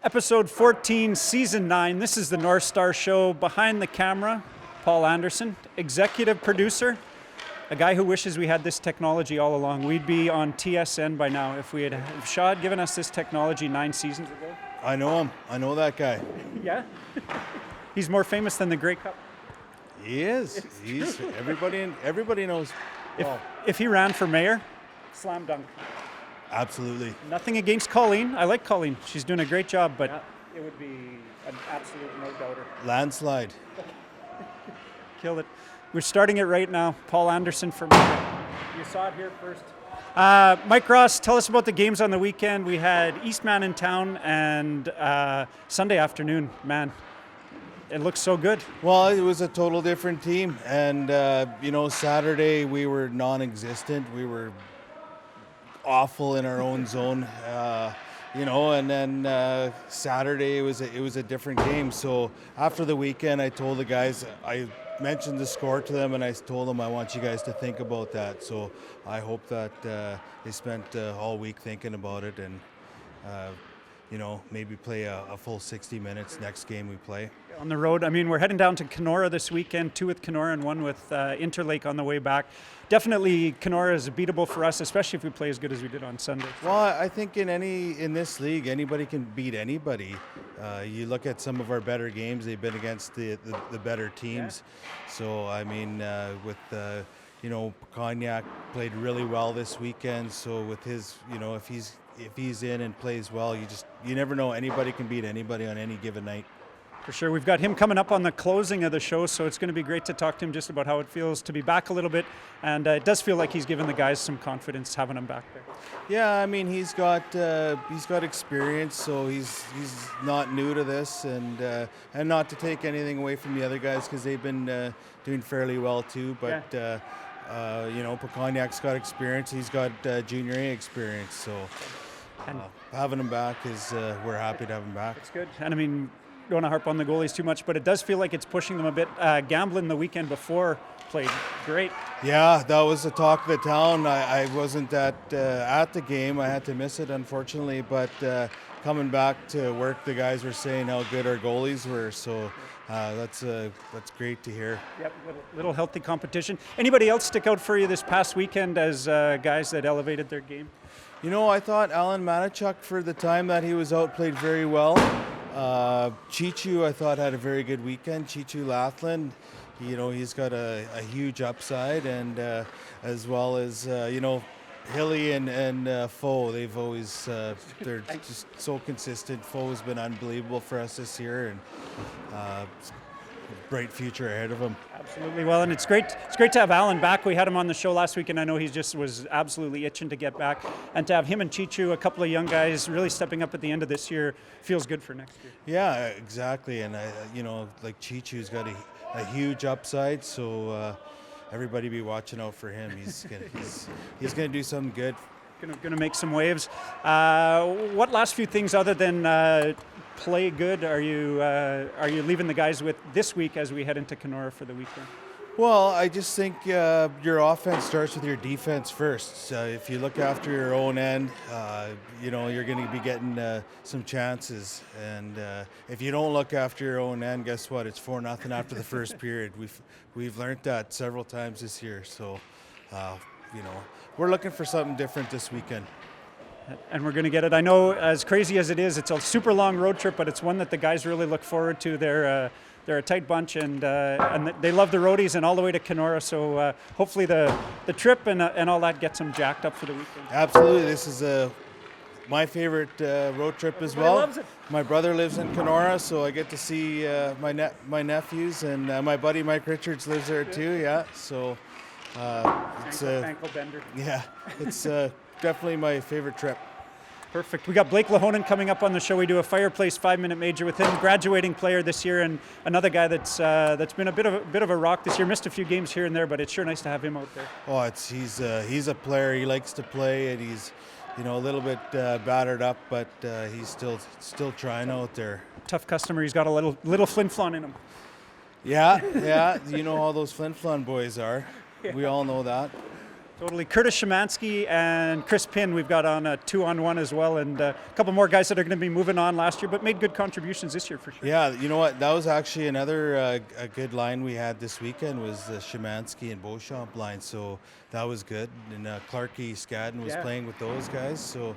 Episode 14, Season 9. This is the Northstars show. Behind the camera, Paul Anderson, executive producer, a guy who wishes we had this technology all along. We'd be on TSN by now if Shaw had given us this technology 9 seasons ago. I know him. I know that guy. Yeah? He's more famous than the Grey Cup. He is. He's everybody knows. If he ran for mayor, slam dunk. Absolutely. Nothing against Colleen. I like Colleen. She's doing a great job, but it would be an absolute no-doubter. Landslide. Killed it. We're starting it right now. Paul Anderson for mayor. You saw it here first. Mike Ross, tell us about the games on the weekend. We had Eastman in town and Sunday afternoon. Man, it looks so good. Well, it was a total different team. And, Saturday we were non-existent. We were awful in our own zone, and then Saturday it was a different game. So after the weekend, I told the guys, I mentioned the score to them, and I told them I want you guys to think about that. So I hope that they spent all week thinking about it, and maybe play a full 60 minutes next game we play. On the road, I mean, we're heading down to Kenora this weekend, 2 with Kenora and 1 with Interlake on the way back. Definitely Kenora is beatable for us, especially if we play as good as we did on Sunday. Well, I think in this league, anybody can beat anybody. You look at some of our better games; they've been against the better teams. Yeah. So I mean, Cognac played really well this weekend. So with his, if he's in and plays well, you never know. Anybody can beat anybody on any given night. For sure. We've got him coming up on the closing of the show, so it's going to be great to talk to him just about how it feels to be back a little bit. And it does feel like he's given the guys some confidence having him back there. Yeah, I mean, he's got experience, so he's not new to this, and not to take anything away from the other guys because they've been doing fairly well too. But Cognac's got experience. He's got junior A experience, so having him back is we're happy to have him back. It's good, and I mean, don't want to harp on the goalies too much, but it does feel like it's pushing them a bit. Gamblin the weekend before played great. Yeah, that was the talk of the town. I wasn't at the game. I had to miss it, unfortunately. But coming back to work, the guys were saying how good our goalies were. So that's great to hear. Yep, little healthy competition. Anybody else stick out for you this past weekend as guys that elevated their game? I thought Alan Manichuk, for the time that he was out, played very well. Chichu, I thought, had a very good weekend. Chichu Lathland, he's got a huge upside, and as well as Hilly and Foe, they've always they're just so consistent. Foe has been unbelievable for us this year, and bright future ahead of him. Absolutely. Well, and it's great to have Alan back. We had him on the show last week, and I know he just was absolutely itching to get back. And to have him and Chichu, a couple of young guys, really stepping up at the end of this year, feels good for next year. Yeah, exactly. And like Chichu's got a huge upside, so everybody be watching out for him. He's gonna do something good. Gonna make some waves. What last few things other than play good are you leaving the guys with this week as we head into Kenora for the weekend? Well, I just think your offense starts with your defense first. If you look after your own end, you're going to be getting some chances. And if you don't look after your own end, guess what? It's 4-0 after the first period. We've learned that several times this year. So, we're looking for something different this weekend. And we're going to get it. I know, as crazy as it is, it's a super long road trip, but it's one that the guys really look forward to. They're a tight bunch, and they love the roadies and all the way to Kenora. So hopefully the trip and all that gets them jacked up for the weekend. Absolutely. This is my favorite road trip as well. Loves it. My brother lives in Kenora, so I get to see my nephews, and my buddy Mike Richards lives there too. Yeah, so it's ankle bender. Yeah, it's definitely my favorite trip. Perfect. We got Blake Lahonen coming up on the show. We do a Fireplace 5-minute major with him, graduating player this year, and another guy that's been a bit of a rock this year. Missed a few games here and there, but it's sure nice to have him out there. Oh, he's a player. He likes to play, and he's a little bit battered up, but he's still trying out there. Tough customer. He's got a little flin-flon in him. Yeah. You know how those flin-flon boys are. Yeah. We all know that. Totally. Curtis Shymanski and Chris Pynn, we've got on a 2-on-1 as well, and a couple more guys that are going to be moving on last year, but made good contributions this year for sure. Yeah, you know what? That was actually another a good line we had this weekend was the Shymanski and Beauchamp line, so that was good. And Clarky Skadden was playing with those guys, so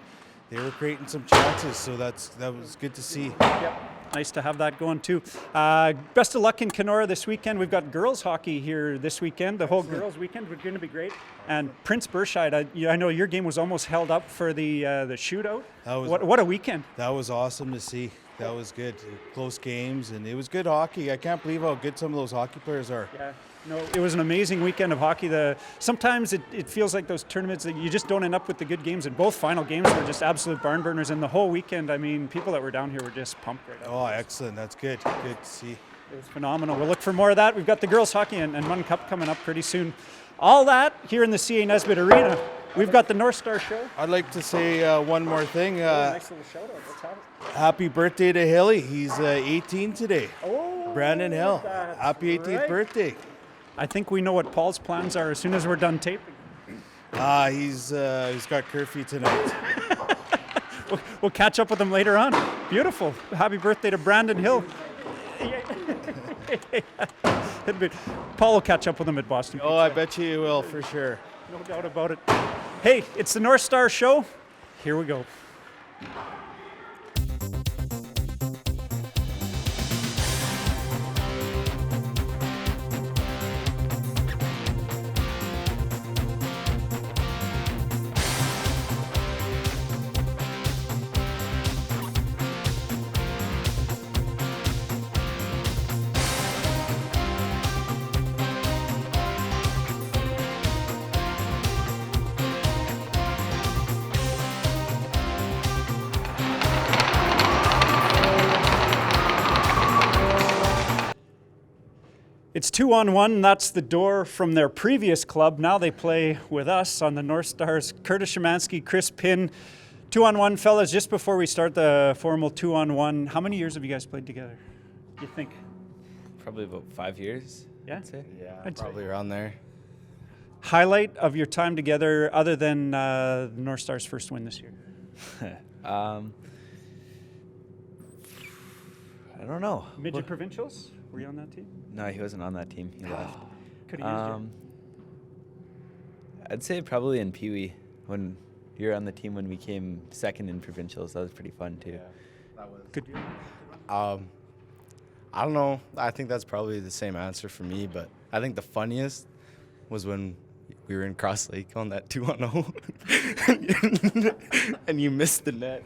they were creating some chances, so that was good to see. Yep. Nice to have that going too. Best of luck in Kenora this weekend. We've got girls hockey here this weekend. The whole girls weekend is going to be great. And Prince Burscheid, I know your game was almost held up for the shootout. What a weekend. That was awesome to see. That was good. Close games, and it was good hockey. I can't believe how good some of those hockey players are. Yeah. No, it was an amazing weekend of hockey. Sometimes it feels like those tournaments that you just don't end up with the good games, and both final games were just absolute barn burners. And the whole weekend, I mean, people that were down here were just pumped right up. Oh, excellent. That's good. Good to see. It was phenomenal. We'll look for more of that. We've got the girls hockey and Munn Cup coming up pretty soon. All that here in the CA Nesbitt Arena. We've got the Northstar show. I'd like to say one more thing. Nice little shout out. Let's have it. Happy birthday to Hilly. He's 18 today. Oh, Brandon Hill. Happy 18th birthday. I think we know what Paul's plans are as soon as we're done taping. He's got curfew tonight. We'll catch up with him later on. Beautiful. Happy birthday to Brandon Hill. Paul will catch up with him at Boston. Oh, I bet you will for sure. No doubt about it. Hey, it's the Northstar show. Here we go. It's 2-on-1. That's the door from their previous club. Now they play with us on the Northstars. Curtis Shymanski, Chris Pynn. 2-on-1, fellas. Just before we start the formal 2-on-1, how many years have you guys played together? You think? Probably about 5 years. Yeah? I'd say. Yeah, I'd probably say. around there. Highlight of your time together, other than the Northstars' first win this year? I don't know. Midget Provincials? Were you on that team? No, he wasn't on that team. He left. Could have used I'd say probably in Pee Wee when you were on the team when we came second in provincials. That was pretty fun too. Yeah, that was. Good. I don't know. I think that's probably the same answer for me, but I think the funniest was when we were in Cross Lake on that 2-on-0 and you missed the net.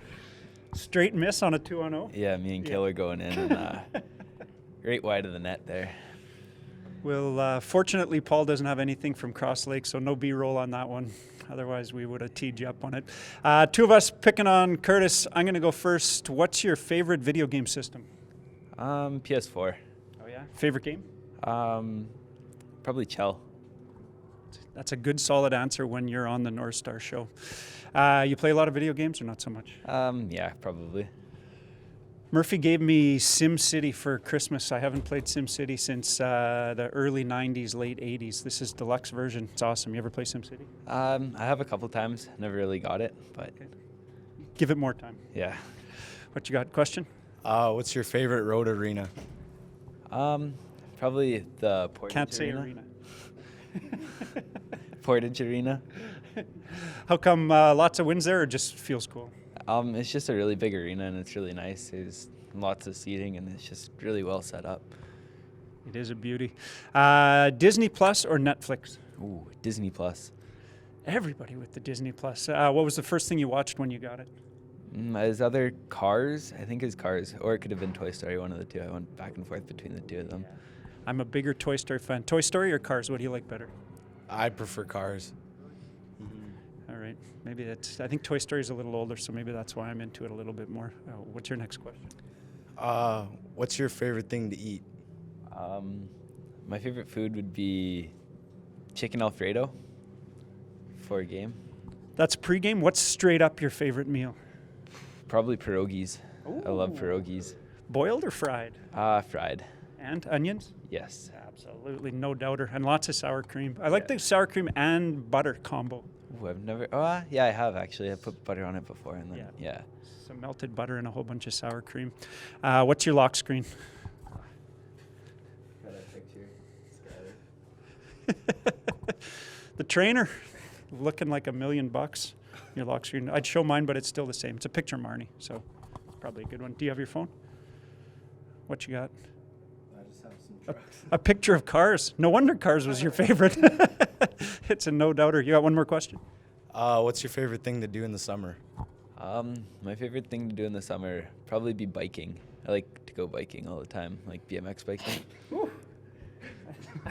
Straight miss on a 2-on-0? Yeah, me and Kill were going in and right wide of the net there. Well, fortunately, Paul doesn't have anything from Cross Lake, so no B-roll on that one. Otherwise, we would have teed you up on it. Two of us picking on Curtis. I'm going to go first. What's your favorite video game system? PS4. Oh, yeah? Favorite game? Probably Chell. That's a good, solid answer when you're on the Northstar show. You play a lot of video games or not so much? Yeah, probably. Murphy gave me SimCity for Christmas. I haven't played SimCity since the early 90s, late 80s. This is deluxe version. It's awesome. You ever play SimCity? I have a couple times. Never really got it, but Okay. Give it more time. yeah. What you got? Question? What's your favorite road arena? Probably the Portage Can't say Arena. arena. Portage Arena. How come lots of wins there or just feels cool? It's just a really big arena and it's really nice. There's lots of seating and it's just really well set up. It is a beauty. Disney Plus or Netflix? Ooh, Disney Plus. Everybody with the Disney Plus. What was the first thing you watched when you got it? His other Cars, I think his Cars, or it could have been Toy Story, one of the two. I went back and forth between the two of them. I'm a bigger Toy Story fan. Toy Story or Cars? What do you like better? I prefer Cars. All right. Maybe that's. I think Toy Story is a little older, so maybe that's why I'm into it a little bit more. What's your next question? What's your favorite thing to eat? My favorite food would be chicken Alfredo for a game. That's pregame. What's straight up your favorite meal? Probably pierogies. I love Ooh. pierogies. Boiled or fried? Fried. And onions? Yes. Absolutely, no doubter, and lots of sour cream. I like the sour cream and butter combo. Ooh, I've never. Oh, yeah, I have actually. I put butter on it before, and then yeah. Some melted butter and a whole bunch of sour cream. What's your lock screen? Got a picture. The trainer, looking like $1 million. Your lock screen. I'd show mine, but it's still the same. It's a picture of Marnie, so it's probably a good one. Do you have your phone? What you got? I just have some trucks. A picture of cars. No wonder cars was your favorite. It's a no doubter. You got one more question? What's your favorite thing to do in the summer? My favorite thing to do in the summer probably be biking. I like to go biking all the time, like BMX biking.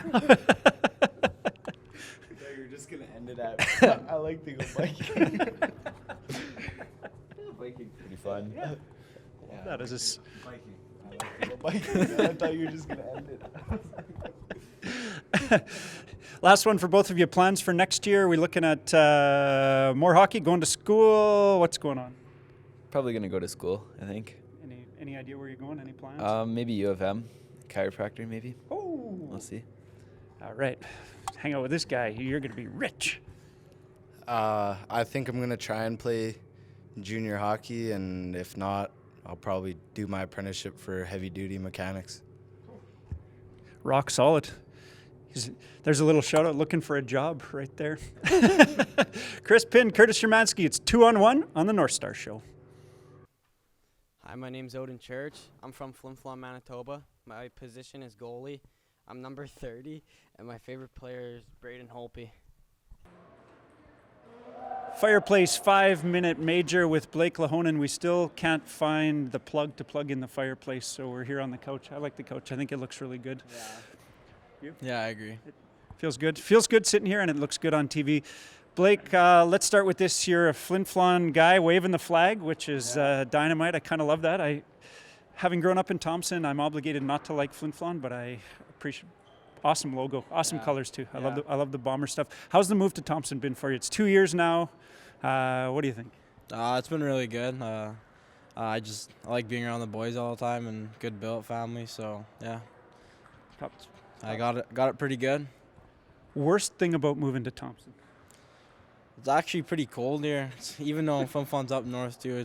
I thought you were just gonna end it at. I like to go biking. Biking's pretty fun. Yeah. That is a s- Biking. I like to go biking. I thought you were just gonna end it. Last one for both of you. Plans for next year? Are we looking at more hockey, going to school? What's going on? Probably gonna go to school, I think. Any idea where you're going? Any plans? Maybe U of M, chiropractor maybe. Oh. We'll see. All right. Hang out with this guy. You're going to be rich. I think I'm gonna try and play junior hockey, and if not, I'll probably do my apprenticeship for heavy duty mechanics. Rock solid. There's a little shout out looking for a job right there. Chris Pynn, Curtis Shymanski. It's 2-on-1 on the Northstars show. Hi, my name's Odin Church. I'm from Flin Flon, Manitoba. My position is goalie. I'm number 30, and my favorite player is Braden Holpe. Fireplace 5-minute major with Blake Lahonen. We still can't find the plug to plug in the fireplace, so we're here on the couch. I like the couch. I think it looks really good. Yeah, I agree. Feels good. Feels good sitting here, and it looks good on TV. Blake, let's start with this. You're a Flin Flon guy waving the flag, which is dynamite. I kind of love that. Having grown up in Thompson, I'm obligated not to like Flin Flon, but I appreciate awesome logo, awesome colors too. I love the bomber stuff. How's the move to Thompson been for you? It's 2 years now. What do you think? It's been really good. I like being around the boys all the time and good built family. So yeah, I got it pretty good. Worst thing about moving to Thompson? It's actually pretty cold here. Even though Flin Flon's up north too,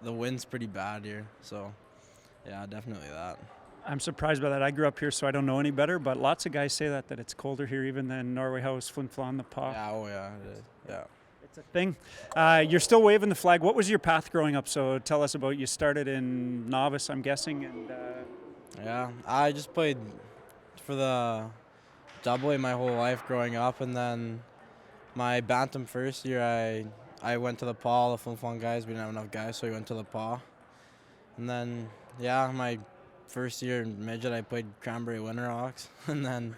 the wind's pretty bad here. So yeah, definitely that. I'm surprised by that. I grew up here, so I don't know any better, but lots of guys say that it's colder here even than Norway House, Flin Flon, the Paw. Yeah, oh yeah, it is. Yeah. It's a thing. You're still waving the flag. What was your path growing up? So tell us about, you started in novice, I'm guessing, and Yeah, I just played for the AA my whole life growing up, and then my bantam first year, I went to the Paw. The Flin Flon guys, we didn't have enough guys, so we went to the Paw. And then, yeah, my first year in midget, I played Cranberry Winterhawks, and then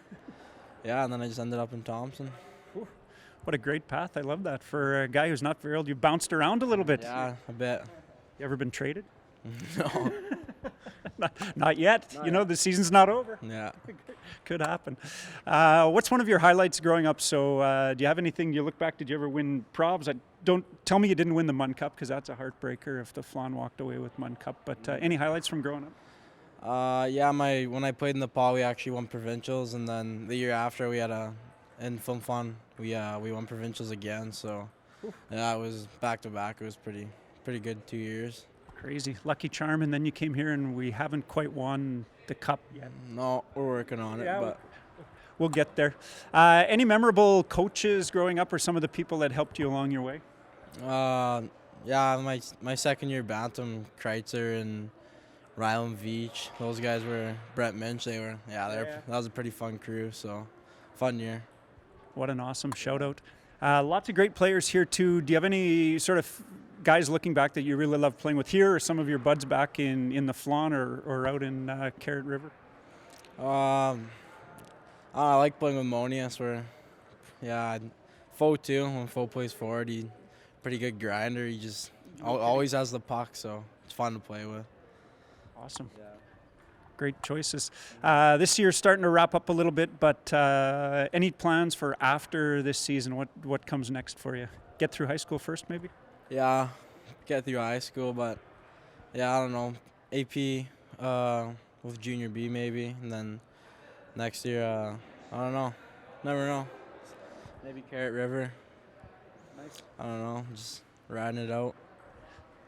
I just ended up in Thompson. what a great path. I love that. For a guy who's not very old, you bounced around a little bit. Yeah, a bit. You ever been traded? No. Not yet. You know, the season's not over. Yeah. Could happen. What's one of your highlights growing up? So do you have anything, you look back, did you ever win probs? Don't tell me you didn't win the Mun Cup, because that's a heartbreaker if the Flon walked away with Mun Cup. But any highlights from growing up? Yeah, when I played in the Paw, we actually won provincials, and then the year after we had in Flin Flon, we won provincials again. So yeah, it was back to back. It was pretty good 2 years. Crazy. Lucky charm, and then you came here and we haven't quite won the cup yet. No, we're working on it, but we'll get there. Any memorable coaches growing up, or some of the people that helped you along your way? Yeah, my second year bantam, Kreitzer and Rylan Veach, those guys were Brett Minch. That was a pretty fun crew. So fun year. What an awesome shout out. Lots of great players here too. Do you have any sort of guys looking back that you really love playing with here, or some of your buds back in the Flon or out in Carrot River? I like playing with Monius. Fo too. When Fo plays forward, he's pretty good grinder. He just always has the puck, so it's fun to play with. Awesome. Yeah. Great choices. This year's starting to wrap up a little bit, but any plans for after this season? What comes next for you? Get through high school first, maybe? Yeah, get through high school, but yeah, I don't know. AP with junior B maybe, and then next year, I don't know. Never know. Maybe Carrot River. Nice. I don't know. Just riding it out.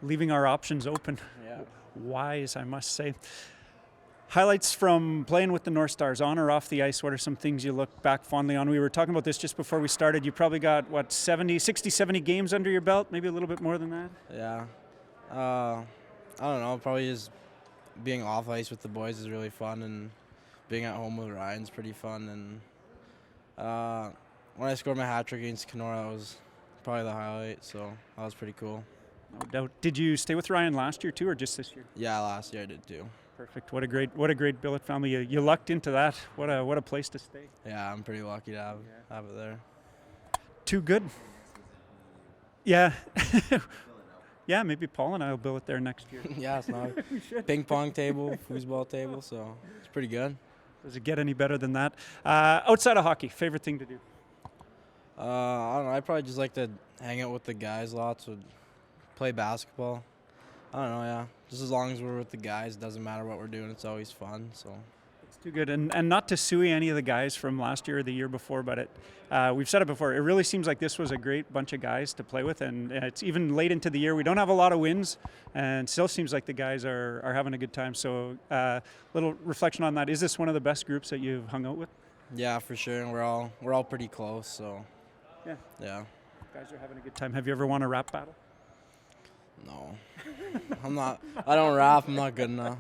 Leaving our options open. Yeah. Wise, I must say. Highlights from playing with the Northstars, on or off the ice. What are some things you look back fondly on? We were talking about this just before we started. You probably got, 60, 70 games under your belt? Maybe a little bit more than that? Yeah. I don't know. Probably just being off ice with the boys is really fun, and being at home with Ryan's pretty fun. And when I scored my hat trick against Kenora, that was probably the highlight. So that was pretty cool. No doubt. Did you stay with Ryan last year too, or just this year? Yeah, last year I did too. Perfect. What a great billet family. You lucked into that. What a place to stay. Yeah, I'm pretty lucky to have it there. Too good. Yeah. Yeah, maybe Paul and I will bill it there next year. Yeah, it's not ping pong table, foosball table, so it's pretty good. Does it get any better than that? Outside of hockey, favorite thing to do? I don't know. I probably just like to hang out with the guys lots, or play basketball. I don't know, yeah. Just as long as we're with the guys, it doesn't matter what we're doing. It's always fun, so. It's too good. And not to sue any of the guys from last year or the year before, but we've said it before. It really seems like this was a great bunch of guys to play with, and it's even late into the year. We don't have a lot of wins, and still seems like the guys are having a good time. So little reflection on that. Is this one of the best groups that you've hung out with? Yeah, for sure. And we're all pretty close, so. Yeah. Yeah. Guys are having a good time. Have you ever won a rap battle? No. I don't rap. I'm not good enough.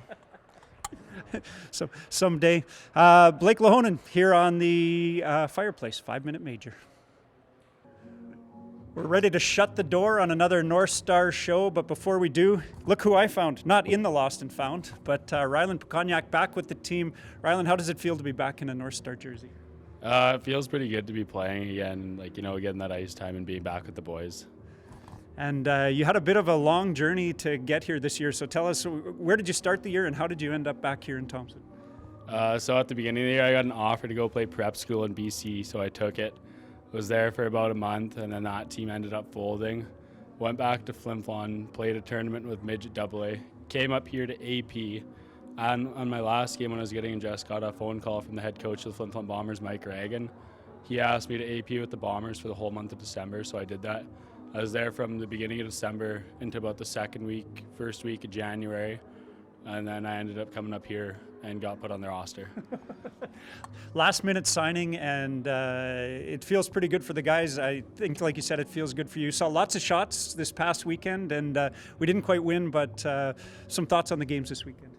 So someday. Blake Lahonen here on the Fireplace 5-Minute Major. We're ready to shut the door on another North Stars show, but before we do, look who I found. Not in the Lost and Found, but Rylan Cognac back with the team. Rylan, how does it feel to be back in a North Star jersey? It feels pretty good to be playing again, getting that ice time and being back with the boys. And you had a bit of a long journey to get here this year, so tell us, where did you start the year and how did you end up back here in Thompson? So at the beginning of the year, I got an offer to go play prep school in BC, so I took it. Was there for about a month, and then that team ended up folding. Went back to Flin Flon, played a tournament with Midget AA, came up here to AP, and on my last game when I was getting undressed, got a phone call from the head coach of the Flin Flon Bombers, Mike Reagan. He asked me to AP with the Bombers for the whole month of December, so I did that. I was there from the beginning of December into about the first week of January, and then I ended up coming up here and got put on their roster. Last minute signing, and it feels pretty good for the guys. I think, like you said, it feels good for you. Saw lots of shots this past weekend, and we didn't quite win, but some thoughts on the games this weekend?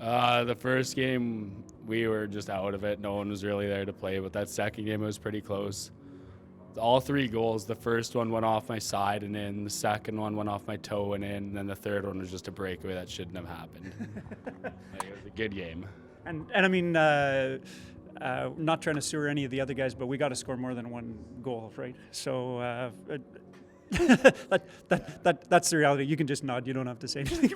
The first game, we were just out of it. No one was really there to play, but that second game was pretty close. All 3 goals, the first one went off my side and in, the second one went off my toe and in, and then the third one was just a breakaway that shouldn't have happened. It was a good game. And I mean, not trying to sewer any of the other guys, but we got to score more than 1 goal, right? So that's the reality. You can just nod. You don't have to say anything.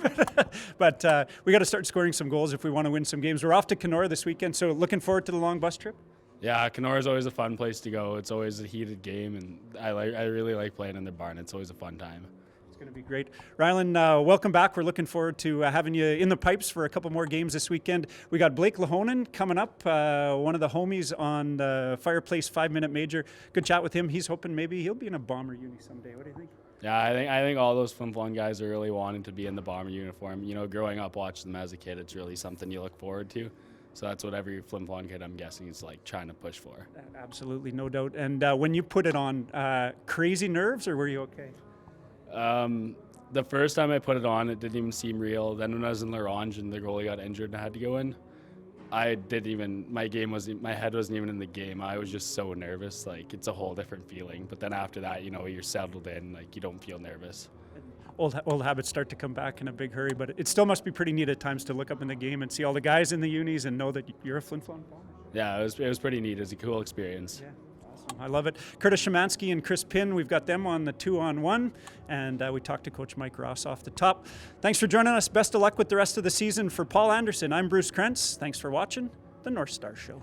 But we got to start scoring some goals if we want to win some games. We're off to Kenora this weekend, so looking forward to the long bus trip. Yeah, Kenora is always a fun place to go. It's always a heated game, and I really like playing in their barn. It's always a fun time. It's going to be great. Rylan, welcome back. We're looking forward to having you in the pipes for a couple more games this weekend. We got Blake Lahonen coming up, one of the homies on the Fireplace 5-Minute Major. Good chat with him. He's hoping maybe he'll be in a Bomber uni someday. What do you think? Yeah, I think all those Flin Flon guys are really wanting to be in the Bomber uniform. Growing up watching them as a kid, it's really something you look forward to. So that's what every Flin Flon kid, I'm guessing, is like trying to push for. Absolutely, no doubt. And when you put it on, crazy nerves, or were you okay? The first time I put it on, it didn't even seem real. Then when I was in L'Orange and the goalie got injured and I had to go in, my head wasn't even in the game. I was just so nervous. Like, it's a whole different feeling. But then after that, you're settled in. Like, you don't feel nervous. Old habits start to come back in a big hurry, but it still must be pretty neat at times to look up in the game and see all the guys in the unis and know that you're a Flin Flon Bomber. Yeah, it was pretty neat. It was a cool experience. Yeah, awesome. I love it. Curtis Shymanski and Chris Pynn, we've got them on the 2-on-1, and we talked to Coach Mike Ross off the top. Thanks for joining us. Best of luck with the rest of the season. For Paul Anderson, I'm Bruce Krentz. Thanks for watching the North Star Show.